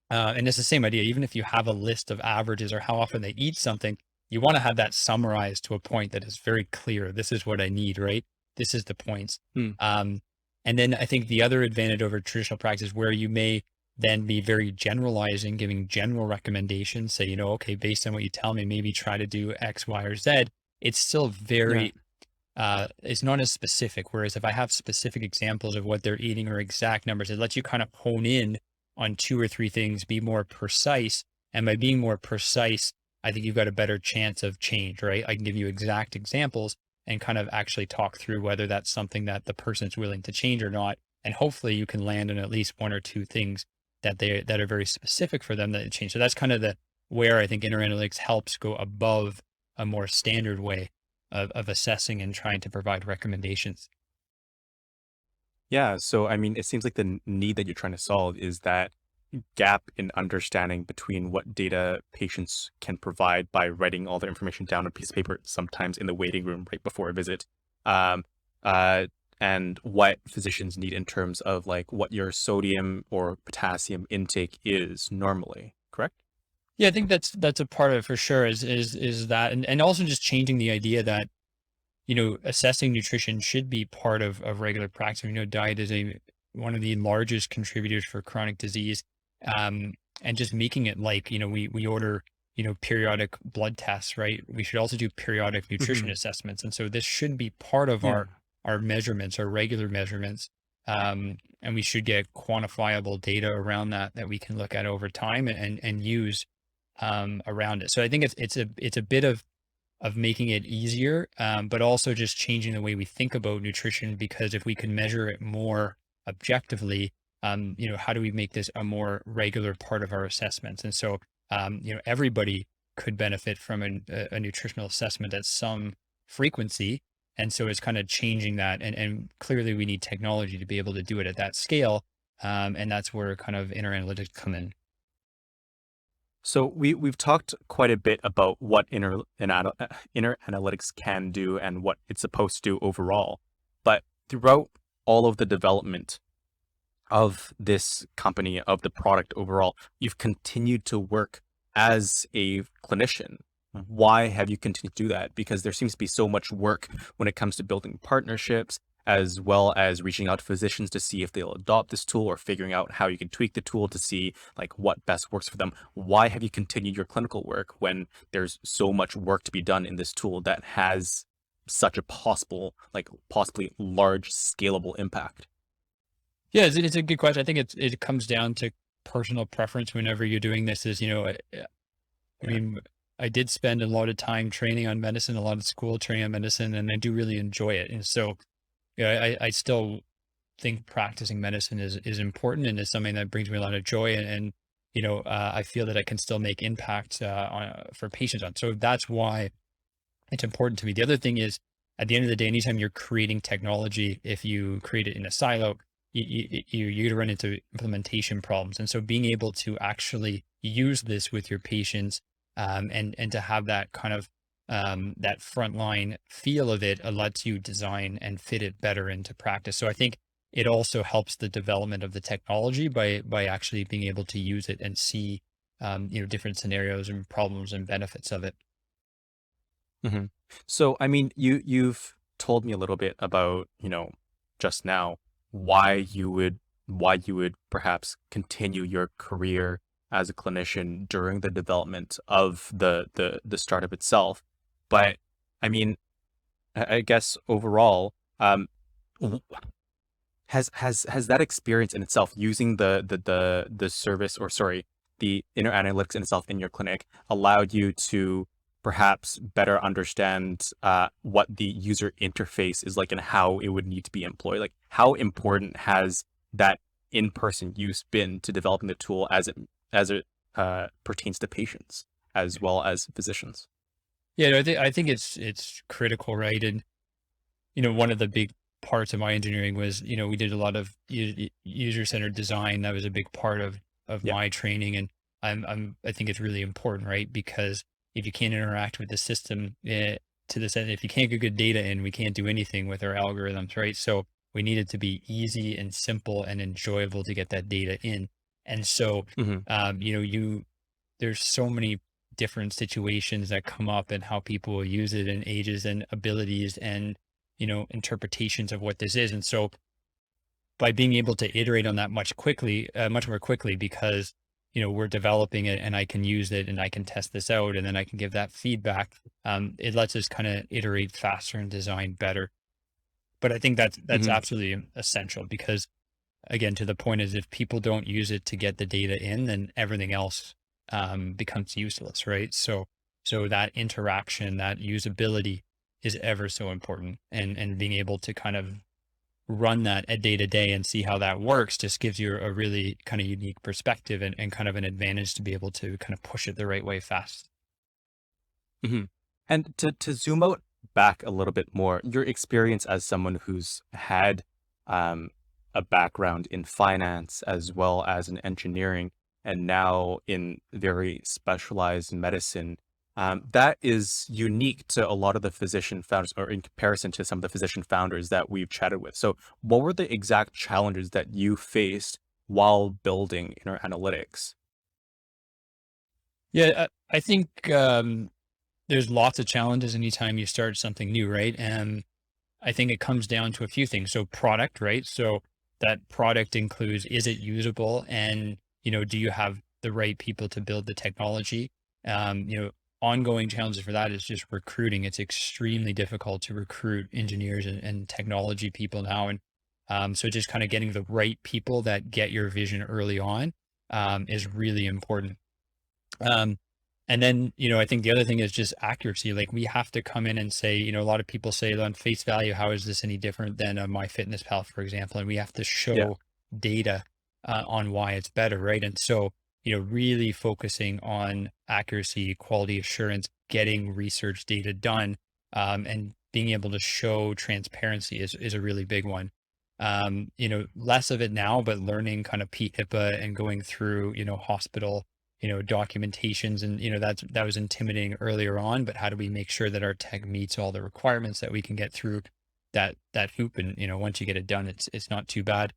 Speaker 2: And it's the same idea. Even if you have a list of averages or how often they eat something, you want to have that summarized to a point that is very clear. This is what I need, right? This is the points.
Speaker 1: Mm.
Speaker 2: Um, and then I think the other advantage over traditional practice where you may then be very generalizing, giving general recommendations, say, okay, based on what you tell me, maybe try to do X, Y, or Z. It's still
Speaker 1: Yeah.
Speaker 2: very it's not as specific. Whereas if I have specific examples of what they're eating or exact numbers, it lets you kind of hone in on two or three things, be more precise. And by being more precise, I think you've got a better chance of change, right? I can give you exact examples and kind of actually talk through whether that's something that the person's willing to change or not. And hopefully you can land on at least one or two things that are very specific for them that change. So that's kind of the where I think inner analytics helps go above a more standard way of assessing and trying to provide recommendations.
Speaker 1: Yeah. So, I mean, it seems like the need that you're trying to solve is that gap in understanding between what data patients can provide by writing all their information down on a piece of paper, sometimes in the waiting room right before a visit, um, uh, and what physicians need in terms of like what your sodium or potassium intake is normally. Correct?
Speaker 2: Yeah, I think that's a part of it for sure is that and also just changing the idea that assessing nutrition should be part of regular practice. Diet is a one of the largest contributors for chronic disease. And just making it like, we order, periodic blood tests, right? We should also do periodic nutrition
Speaker 1: Hmm.
Speaker 2: assessments. And so this should be part of
Speaker 1: Yeah.
Speaker 2: our measurements, our regular measurements. And we should get quantifiable data around that we can look at over time and use around it. So I think it's a bit of making it easier, but also just changing the way we think about nutrition. Because if we can measure it more objectively, how do we make this a more regular part of our assessments? And so, everybody could benefit from a nutritional assessment at some frequency. And so it's kind of changing that. And clearly we need technology to be able to do it at that scale. And that's where kind of inner analytics come in.
Speaker 1: So we've talked quite a bit about what inner analytics can do and what it's supposed to do overall. But throughout all of the development of this company, of the product overall, you've continued to work as a clinician. Why have you continued to do that? Because there seems to be so much work when it comes to building partnerships, as well as reaching out to physicians to see if they'll adopt this tool or figuring out how you can tweak the tool to see like what best works for them. Why have you continued your clinical work when there's so much work to be done in this tool that has such a possibly large scalable impact?
Speaker 2: Yeah, it's a good question. I think it comes down to personal preference whenever you're doing this is, I
Speaker 1: Yeah.
Speaker 2: mean, I did spend a lot of time training on medicine, a lot of school training on medicine, and I do really enjoy it. And so, yeah, I still think practicing medicine is important and is something that brings me a lot of joy. And I feel that I can still make impact for patients on. So that's why it's important to me. The other thing is, at the end of the day, anytime you're creating technology, if you create it in a silo, you're going to run into implementation problems. And so being able to actually use this with your patients, and to have that kind of that frontline feel of it, lets you design and fit it better into practice. So I think it also helps the development of the technology by actually being able to use it and see different scenarios and problems and benefits of it.
Speaker 1: So, I mean, you've told me a little bit about, just now. why you would perhaps continue your career as a clinician during the development of the startup itself. But I mean, I guess overall, w- has that experience in itself using the service, or sorry, the inner analytics in itself in your clinic allowed you to perhaps better understand what the user interface is like and how it would need to be employed? Like, how important has that in-person use been to developing the tool as it pertains to patients as well as physicians?
Speaker 2: Yeah, no, I think it's critical, right? And one of the big parts of my engineering was, we did a lot of user-centered design. That was a big part of
Speaker 1: Yeah.
Speaker 2: my training, and I think it's really important, right? Because if you can't interact with the system, to this end, if you can't get good data in, we can't do anything with our algorithms, right? So we need it to be easy and simple and enjoyable to get that data in. And so,
Speaker 1: Hmm.
Speaker 2: there's so many different situations that come up and how people will use it and ages and abilities and interpretations of what this is. And so by being able to iterate on that much more quickly, because we're developing it and I can use it and I can test this out and then I can give that feedback. It lets us kind of iterate faster and design better. But I think that's
Speaker 1: Hmm.
Speaker 2: absolutely essential, because again, to the point is, if people don't use it to get the data in, then everything else becomes useless, right? So that interaction, that usability is ever so important, and being able to kind of run that a day to day and see how that works just gives you a really kind of unique perspective, and kind of an advantage to be able to kind of push it the right way fast.
Speaker 1: Hmm. And to zoom out back a little bit more, your experience as someone who's had um, a background in finance as well as in engineering, and now in very specialized medicine, that is unique to a lot of the physician founders, or in comparison to some of the physician founders that we've chatted with. So, what were the exact challenges that you faced while building inner analytics?
Speaker 2: Yeah, I think there's lots of challenges anytime you start something new, right? And I think it comes down to a few things. So product, right? So that product includes, is it usable? And, do you have the right people to build the technology? Um, you know, Ongoing challenges for that is just recruiting. It's extremely difficult to recruit engineers and technology people now. And so just kind of getting the right people that get your vision early on is really important. Um, and then, I think the other thing is just accuracy. Like, we have to come in and say, a lot of people say on face value, how is this any different than a MyFitnessPal, for example? And we have to
Speaker 1: Yeah.
Speaker 2: show data on why it's better, right? And so, really focusing on accuracy, quality assurance, getting research data done, and being able to show transparency is a really big one. Less of it now, but learning kind of PHIPAA and going through, hospital documentations, and that was intimidating earlier on, but how do we make sure that our tech meets all the requirements that we can get through that hoop? And once you get it done, it's not too bad.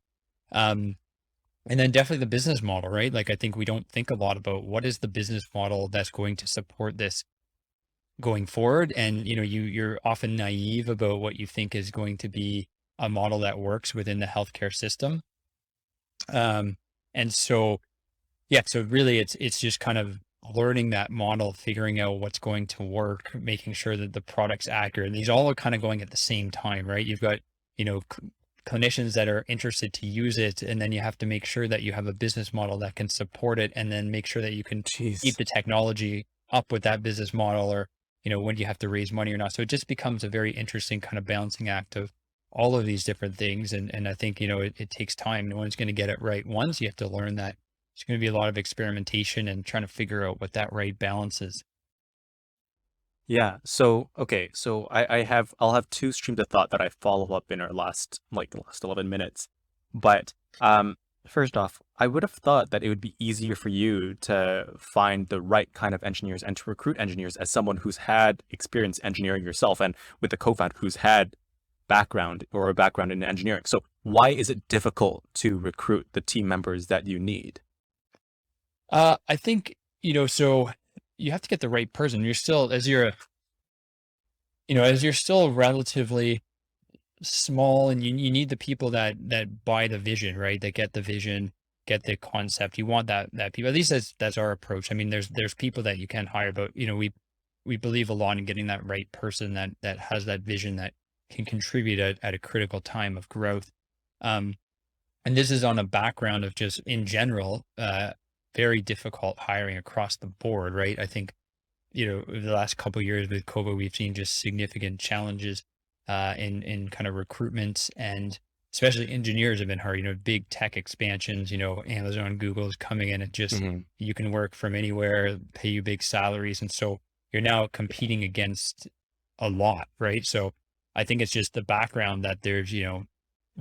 Speaker 2: um and then definitely the business model, right? Like, I think we don't think a lot about what is the business model that's going to support this going forward. And you're often naive about what you think is going to be a model that works within the healthcare system. And so, yeah, so really it's just kind of learning that model, figuring out what's going to work, making sure that the product's accurate. And these all are kind of going at the same time, right? You've got, clinicians that are interested to use it, and then you have to make sure that you have a business model that can support it, and then make sure that you can keep
Speaker 1: Jeez.
Speaker 2: the technology up with that business model, or, when you have to raise money or not. So it just becomes a very interesting kind of balancing act of all of these different things. And I think, it takes time. No one's going to get it right once. You have to learn that it's going to be a lot of experimentation and trying to figure out what that right balance is.
Speaker 1: Yeah. So okay. So I'll have two streams of thought that I follow up in our last 11 minutes. But first off, I would have thought that it would be easier for you to find the right kind of engineers and to recruit engineers as someone who's had experience engineering yourself, and with a co-founder who's had background or a background in engineering. So why is it difficult to recruit the team members that you need?
Speaker 2: I think, so you have to get the right person. You're still, as you're still relatively small, and you need the people that buy the vision, right? That get the vision, get the concept. You want that people, at least that's our approach. I mean, there's people that you can hire, but we believe a lot in getting that right person that has that vision that can contribute at a critical time of growth. Um, and this is on a background of just in general, very difficult hiring across the board, right? I think, over the last couple of years with COVID, we've seen just significant challenges in kind of recruitment, and especially engineers have been hard. Big tech expansions. Amazon, Google is coming in and just
Speaker 1: Hmm.
Speaker 2: you can work from anywhere, pay you big salaries, and so you're now competing against a lot, right? So I think it's just the background that there's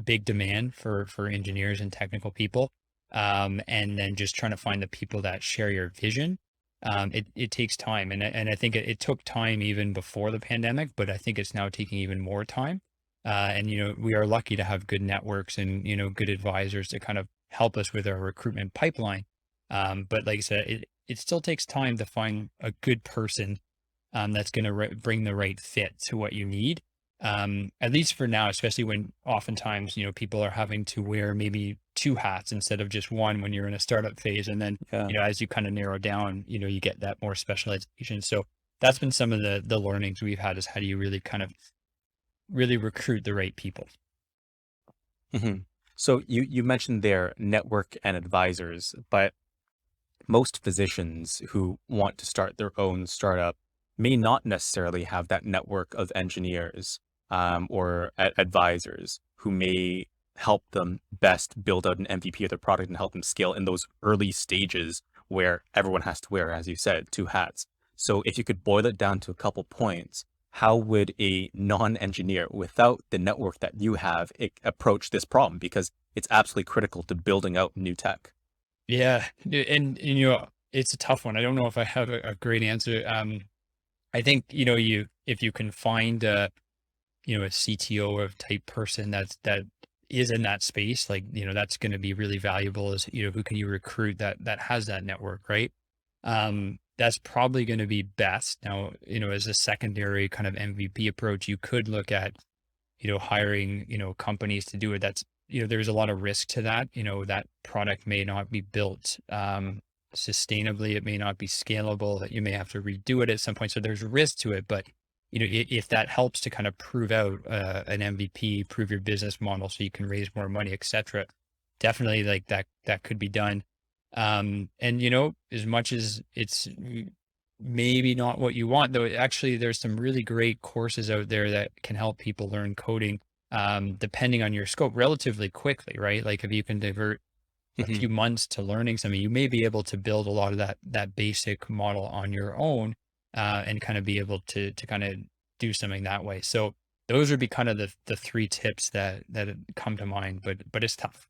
Speaker 2: big demand for engineers and technical people, and then just trying to find the people that share your vision. It takes time, and I think it took time even before the pandemic, but I think it's now taking even more time. And we are lucky to have good networks and good advisors to kind of help us with our recruitment pipeline. But like I said, it still takes time to find a good person that's going to bring the right fit to what you need. At least for now, especially when oftentimes, people are having to wear maybe two hats instead of just one when you're in a startup phase. And then,
Speaker 1: Yeah.
Speaker 2: as you kind of narrow down, you get that more specialization. So that's been some of the learnings we've had, is how do you really kind of really recruit the right people?
Speaker 1: Hmm. So you mentioned their network and advisors, but most physicians who want to start their own startup may not necessarily have that network of engineers, or advisors who may help them best build out an MVP of their product and help them scale in those early stages where everyone has to wear, as you said, two hats. So if you could boil it down to a couple points, how would a non-engineer without the network that you have approach this problem? Because it's absolutely critical to building out new tech.
Speaker 2: Yeah. And it's a tough one. I don't know if I have a great answer. I think, if you can find a CTO of type person that is in that space, like, that's going to be really valuable. Is, who can you recruit that has that network, right? That's probably going to be best. Now, as a secondary kind of MVP approach, you could look at, hiring, companies to do it. That's, there's a lot of risk to that. That product may not be built sustainably. It may not be scalable, that you may have to redo it at some point. So there's risk to it. But, if that helps to kind of prove out an MVP, prove your business model so you can raise more money, et cetera, definitely like that could be done. And, as much as it's maybe not what you want, though, actually there's some really great courses out there that can help people learn coding, depending on your scope, relatively quickly, right? Like if you can divert a
Speaker 1: Hmm.
Speaker 2: few months to learning something, you may be able to build a lot of that basic model on your own, and kind of be able to kind of do something that way. So those would be kind of the three tips that come to mind, but it's tough.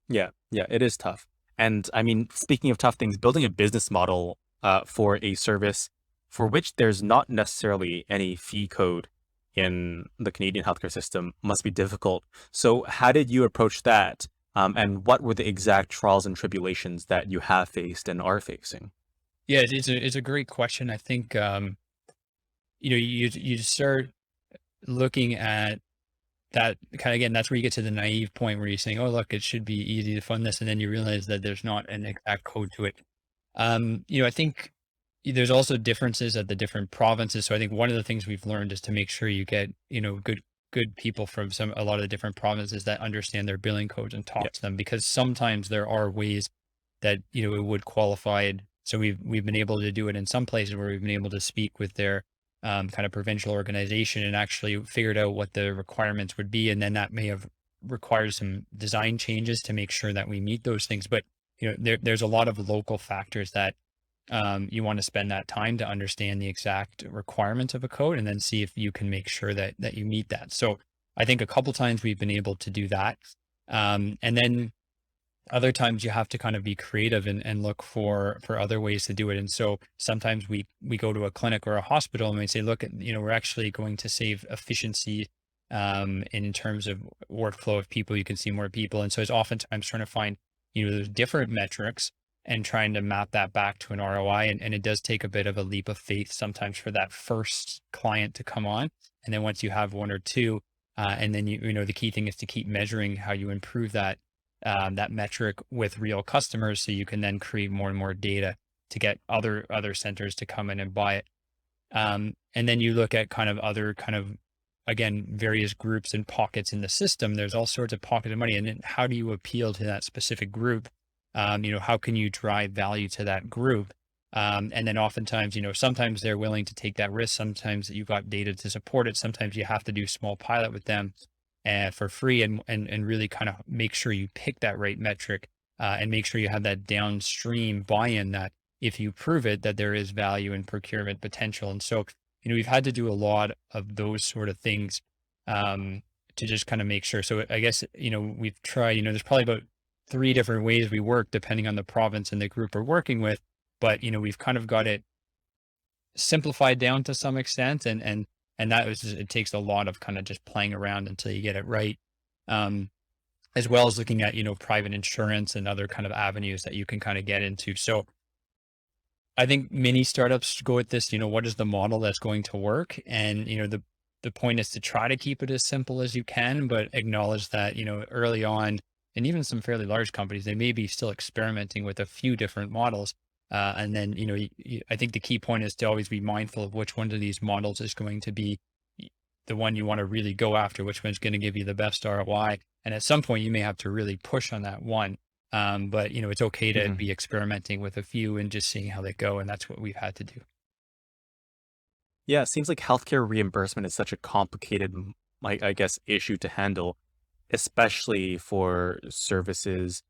Speaker 1: Yeah, yeah, it is tough. And I mean, speaking of tough things, building a business model for a service for which there's not necessarily any fee code in the Canadian healthcare system must be difficult. So, how did you approach that? And what were the exact trials and tribulations that you have faced and are facing?
Speaker 2: Yeah, it's a great question. I think you start looking at that kind of, again, that's where you get to the naive point where you're saying, oh, look, it should be easy to fund this. And then you realize that there's not an exact code to it. I think there's also differences at the different provinces. So I think one of the things we've learned is to make sure you get, good people from a lot of the different provinces that understand their billing codes and
Speaker 1: Yeah.
Speaker 2: talk to them, because sometimes there are ways that, it would qualify. So we've been able to do it in some places where we've been able to speak with their kind of provincial organization and actually figured out what the requirements would be. And then that may have required some design changes to make sure that we meet those things. But, there's a lot of local factors that you want to spend that time to understand the exact requirements of a code, and then see if you can make sure that you meet that. So I think a couple times we've been able to do that. And then other times you have to kind of be creative and look for other ways to do it. And so sometimes we go to a clinic or a hospital and we say, look, we're actually going to save efficiency in terms of workflow of people. You can see more people. And so it's oftentimes trying to find, those different metrics and trying to map that back to an ROI. And it does take a bit of a leap of faith sometimes for that first client to come on. And then once you have one or two, And then the key thing is to keep measuring how you improve that metric with real customers, so you can then create more and more data to get other centers to come in and buy it. And then you look at kind of other kind of, again, various groups and pockets in the system. There's all sorts of pockets of money. And then how do you appeal to that specific group? How can you drive value to that group? And then oftentimes, sometimes they're willing to take that risk. Sometimes you've got data to support it. Sometimes you have to do small pilot with them for free, and really kind of make sure you pick that right metric, and make sure you have that downstream buy-in, that if you prove it, that there is value and procurement potential. And so, we've had to do a lot of those sort of things, to just kind of make sure. So I guess, we've tried, there's probably about 3 different ways we work depending on the province and the group we're working with. But, we've kind of got it simplified down to some extent. And that was it takes a lot of kind of just playing around until you get it right. Um, as well as looking at, private insurance and other kind of avenues that you can kind of get into. So I think many startups go at this, what is the model that's going to work? And, the point is to try to keep it as simple as you can, but acknowledge that, early on, and even some fairly large companies, they may be still experimenting with a few different models. And then, I think the key point is to always be mindful of which one of these models is going to be the one you want to really go after, which one's going to give you the best ROI. And at some point, you may have to really push on that one. But it's okay to
Speaker 1: Mhm.
Speaker 2: be experimenting with a few and just seeing how they go. And that's what we've had to do.
Speaker 1: Yeah, it seems like healthcare reimbursement is such a complicated, I guess, issue to handle, especially for services,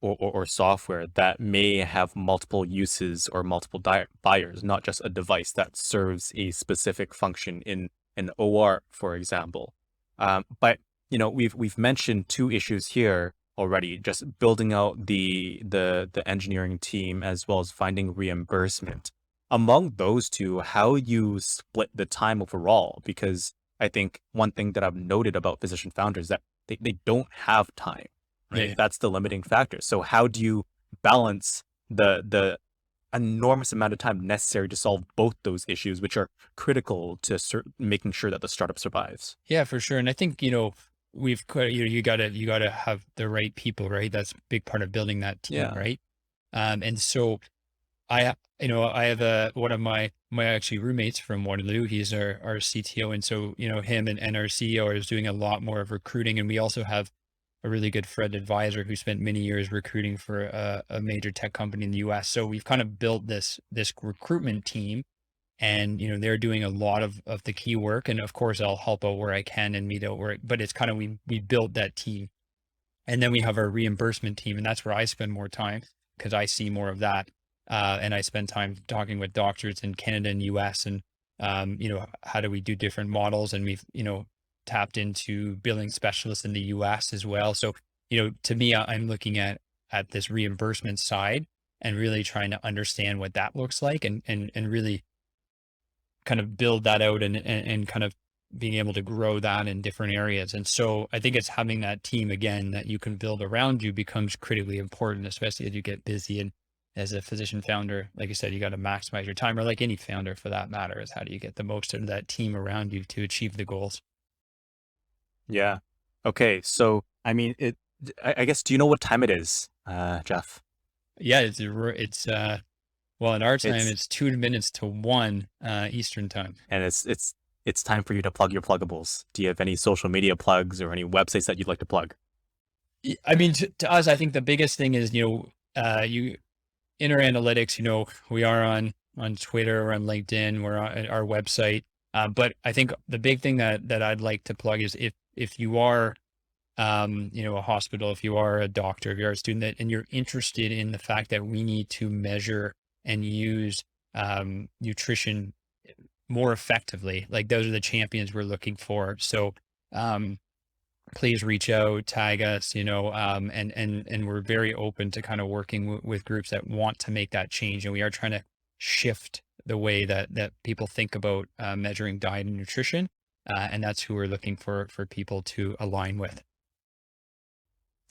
Speaker 1: or software that may have multiple uses or multiple buyers, not just a device that serves a specific function in an OR, for example. But we've mentioned 2 issues here already: just building out the engineering team as well as finding reimbursement. Among those 2, how you split the time overall? Because I think one thing that I've noted about physician founders that they don't have time,
Speaker 2: Yeah.
Speaker 1: right?
Speaker 2: Yeah.
Speaker 1: That's the limiting factor. So how do you balance the enormous amount of time necessary to solve both those issues, which are critical to making sure that the startup survives?
Speaker 2: Yeah, for sure. And I think, we've got, you gotta have the right people, right? That's a big part of building that team,
Speaker 1: Yeah.
Speaker 2: right? And so I have one of my actually roommates from Waterloo. He's our CTO. And so, him and our CEO is doing a lot more of recruiting. And we also have a really good friend advisor who spent many years recruiting for a major tech company in the US. So we've kind of built this recruitment team, and, they're doing a lot of the key work. And of course I'll help out where I can and meet out where, but it's kind of, we built that team. And then we have our reimbursement team, and that's where I spend more time because I see more of that. And I spend time talking with doctors in Canada and US, and, how do we do different models? And we've, tapped into billing specialists in the US as well. So, to me, I'm looking at this reimbursement side and really trying to understand what that looks like, and really kind of build that out, and kind of being able to grow that in different areas. And so I think it's having that team again that you can build around you becomes critically important, especially as you get busy. And as a physician founder, like I said, you got to maximize your time, or like any founder for that matter, is how do you get the most out of that team around you to achieve the goals?
Speaker 1: Yeah. Okay. So, I mean, I guess, do you know what time it is, Jeff?
Speaker 2: Yeah, it's well, in our time,
Speaker 1: It's
Speaker 2: it's 2 minutes to 1 Eastern time.
Speaker 1: and it's time for you to plug your pluggables. Do you have any social media plugs or any websites that you'd like to plug?
Speaker 2: I mean, to us, I think the biggest thing is, you Inner Analytics, we are on Twitter or on LinkedIn, we're on our website. But I think the big thing that I'd like to plug is, if you are, a hospital, if you are a doctor, if you're a student, and you're interested in the fact that we need to measure and use nutrition more effectively, like those are the champions we're looking for. So, um, please reach out, tag us, and we're very open to kind of working with groups that want to make that change. And we are trying to shift the way that people think about measuring diet and nutrition. And that's who we're looking for people to align with.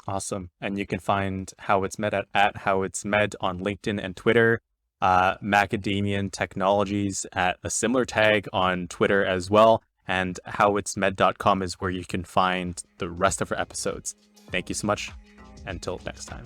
Speaker 1: Awesome. And you can find How It's Med at How It's Med on LinkedIn and Twitter. Macadamian Technologies at a similar tag on Twitter as well. and howitsmed.com is where you can find the rest of our episodes. Thank you so much. Until next time.